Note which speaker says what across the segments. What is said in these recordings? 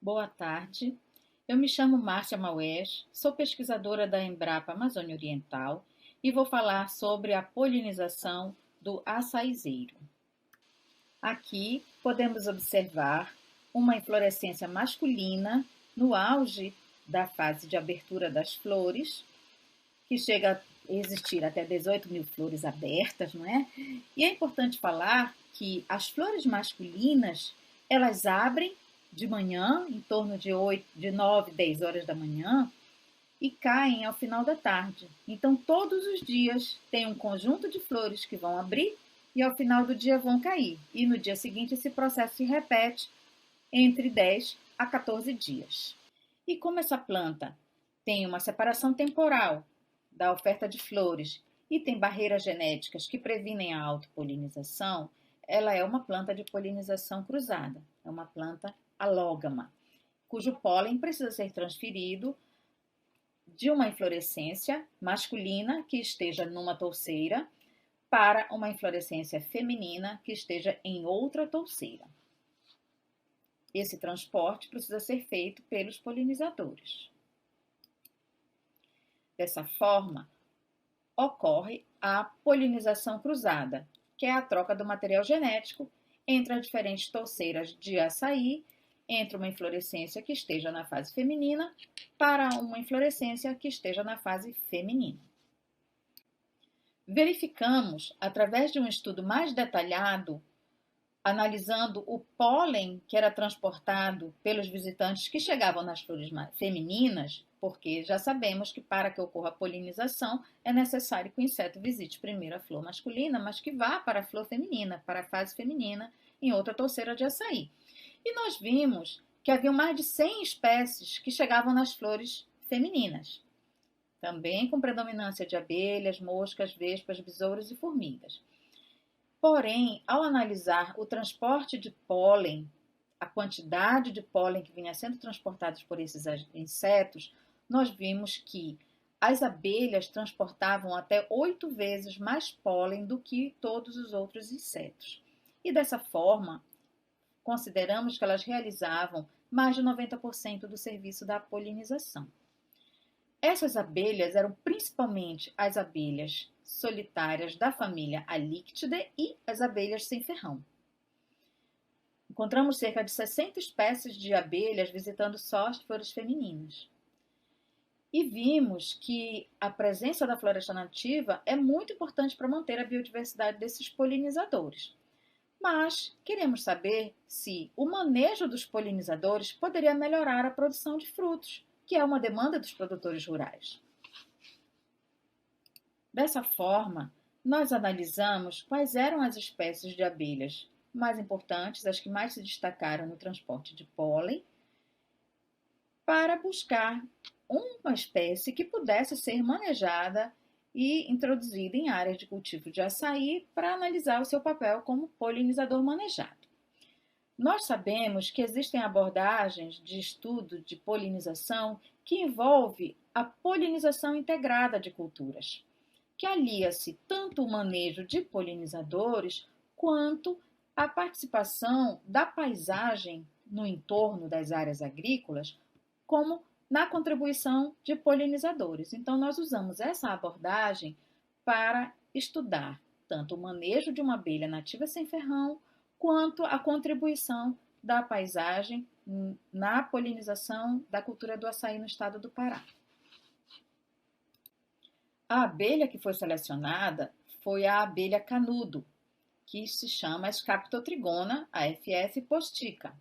Speaker 1: Boa tarde, eu me chamo Márcia Maués, sou pesquisadora da Embrapa Amazônia Oriental e vou falar sobre a polinização do açaizeiro. Aqui podemos observar uma inflorescência masculina no auge da fase de abertura das flores, que chega a existir até 18 mil flores abertas, não é? E é importante falar que as flores masculinas, elas abrem de manhã, em torno de 9, 10 horas da manhã, e caem ao final da tarde. Então, todos os dias tem um conjunto de flores que vão abrir e ao final do dia vão cair. E no dia seguinte esse processo se repete entre 10 a 14 dias. E como essa planta tem uma separação temporal da oferta de flores e tem barreiras genéticas que previnem a autopolinização, ela é uma planta de polinização cruzada, é uma planta alógama, cujo pólen precisa ser transferido de uma inflorescência masculina que esteja numa touceira para uma inflorescência feminina que esteja em outra touceira. Esse transporte precisa ser feito pelos polinizadores. Dessa forma, ocorre a polinização cruzada, que é a troca do material genético entre as diferentes touceiras de açaí, entre uma inflorescência que esteja na fase feminina para uma inflorescência que esteja na fase feminina. Verificamos, através de um estudo mais detalhado, analisando o pólen que era transportado pelos visitantes que chegavam nas flores femininas, porque já sabemos que para que ocorra a polinização é necessário que o inseto visite primeiro a flor masculina, mas que vá para a flor feminina, para a fase feminina, em outra touceira de açaí. E nós vimos que havia mais de 100 espécies que chegavam nas flores femininas, também com predominância de abelhas, moscas, vespas, besouros e formigas. Porém, ao analisar o transporte de pólen, a quantidade de pólen que vinha sendo transportada por esses insetos, nós vimos que as abelhas transportavam até 8 vezes mais pólen do que todos os outros insetos. E dessa forma, consideramos que elas realizavam mais de 90% do serviço da polinização. Essas abelhas eram principalmente as abelhas solitárias da família Halictidae e as abelhas sem ferrão. Encontramos cerca de 60 espécies de abelhas visitando só as flores femininas. E vimos que a presença da floresta nativa é muito importante para manter a biodiversidade desses polinizadores. Mas queremos saber se o manejo dos polinizadores poderia melhorar a produção de frutos, que é uma demanda dos produtores rurais. Dessa forma, nós analisamos quais eram as espécies de abelhas mais importantes, as que mais se destacaram no transporte de pólen, para buscar uma espécie que pudesse ser manejada e introduzida em áreas de cultivo de açaí para analisar o seu papel como polinizador manejado. Nós sabemos que existem abordagens de estudo de polinização que envolve a polinização integrada de culturas, que alia-se tanto o manejo de polinizadores quanto a participação da paisagem no entorno das áreas agrícolas, como na contribuição de polinizadores. Então, nós usamos essa abordagem para estudar tanto o manejo de uma abelha nativa sem ferrão, quanto a contribuição da paisagem na polinização da cultura do açaí no estado do Pará. A abelha que foi selecionada foi a abelha canudo, que se chama Scaptotrigona AFF postica.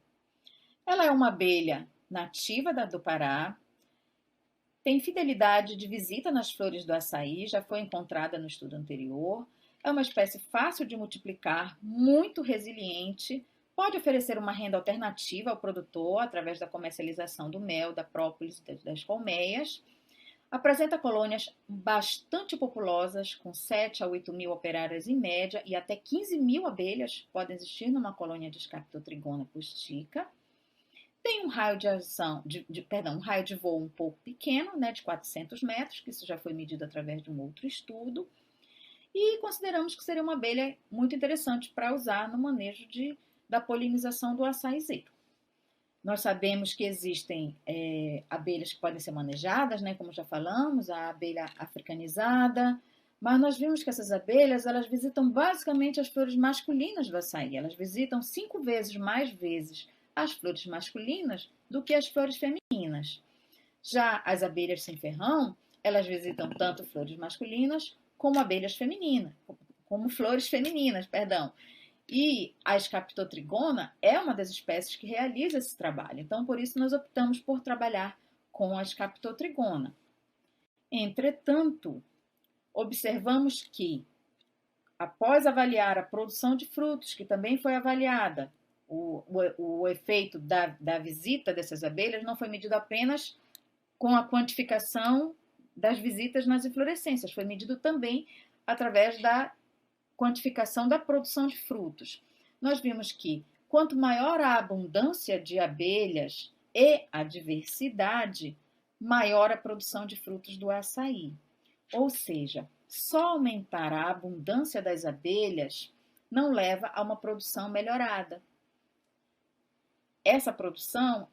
Speaker 1: Ela é uma abelha nativa do Pará, tem fidelidade de visita nas flores do açaí, já foi encontrada no estudo anterior, é uma espécie fácil de multiplicar, muito resiliente, pode oferecer uma renda alternativa ao produtor através da comercialização do mel, da própolis, das colmeias. Apresenta colônias bastante populosas, com 7 a 8 mil operárias em média e até 15 mil abelhas podem existir numa colônia de Scaptotrigona postica. Tem um raio de ação, um raio de voo um pouco pequeno, né, de 400 metros, que isso já foi medido através de um outro estudo. E consideramos que seria uma abelha muito interessante para usar no manejo da polinização do açaizeiro. Nós sabemos que existem abelhas que podem ser manejadas, né, como já falamos, a abelha africanizada, mas nós vimos que essas abelhas, elas visitam basicamente as flores masculinas do açaí. Elas visitam 5 vezes mais vezes as flores masculinas do que as flores femininas. Já as abelhas sem ferrão, elas visitam tanto flores masculinas como abelhas femininas, como flores femininas, perdão. E a Scaptotrigona é uma das espécies que realiza esse trabalho. Então, por isso, nós optamos por trabalhar com a Scaptotrigona. Entretanto, observamos que, após avaliar a produção de frutos, que também foi avaliada, o efeito da visita dessas abelhas não foi medido apenas com a quantificação das visitas nas inflorescências, foi medido também através da quantificação da produção de frutos. Nós vimos que quanto maior a abundância de abelhas e a diversidade, maior a produção de frutos do açaí. Ou seja, só aumentar a abundância das abelhas não leva a uma produção melhorada. Essa produção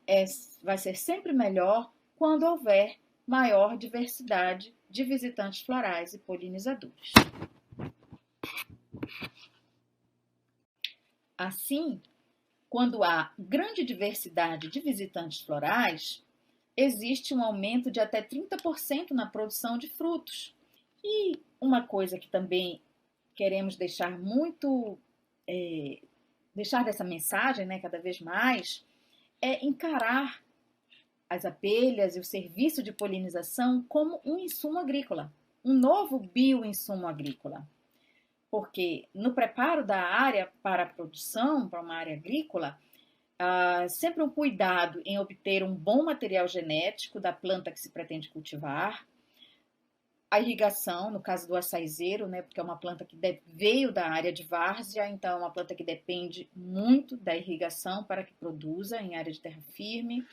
Speaker 1: vai ser sempre melhor quando houver maior diversidade de visitantes florais e polinizadores. Assim, quando há grande diversidade de visitantes florais, existe um aumento de até 30% na produção de frutos. E uma coisa que também queremos deixar deixar dessa mensagem, né, cada vez mais, é encarar as abelhas e o serviço de polinização como um insumo agrícola, um novo bioinsumo agrícola. Porque no preparo da área para a produção, para uma área agrícola, há sempre um cuidado em obter um bom material genético da planta que se pretende cultivar, a irrigação, no caso do açaizeiro, né, porque é uma planta que veio da área de várzea, então é uma planta que depende muito da irrigação para que produza em área de terra firme,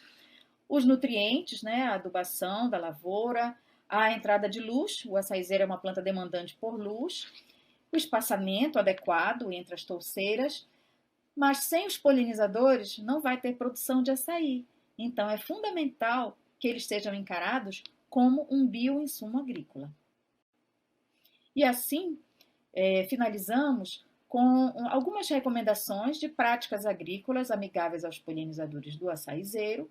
Speaker 1: os nutrientes, né, a adubação da lavoura, a entrada de luz, o açaizeiro é uma planta demandante por luz, o espaçamento adequado entre as touceiras, mas sem os polinizadores não vai ter produção de açaí. Então é fundamental que eles sejam encarados como um bioinsumo agrícola. E assim, finalizamos com algumas recomendações de práticas agrícolas amigáveis aos polinizadores do açaizeiro,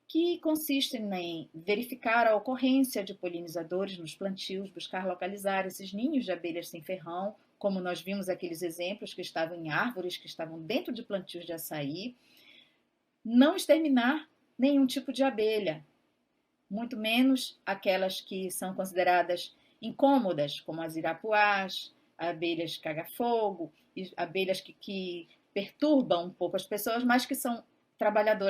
Speaker 1: que consistem em verificar a ocorrência de polinizadores nos plantios, buscar localizar esses ninhos de abelhas sem ferrão, como nós vimos aqueles exemplos que estavam em árvores, que estavam dentro de plantios de açaí, não exterminar nenhum tipo de abelha, muito menos aquelas que são consideradas incômodas, como as irapuás, abelhas caga-fogo, abelhas que perturbam um pouco as pessoas, mas que são trabalhadoras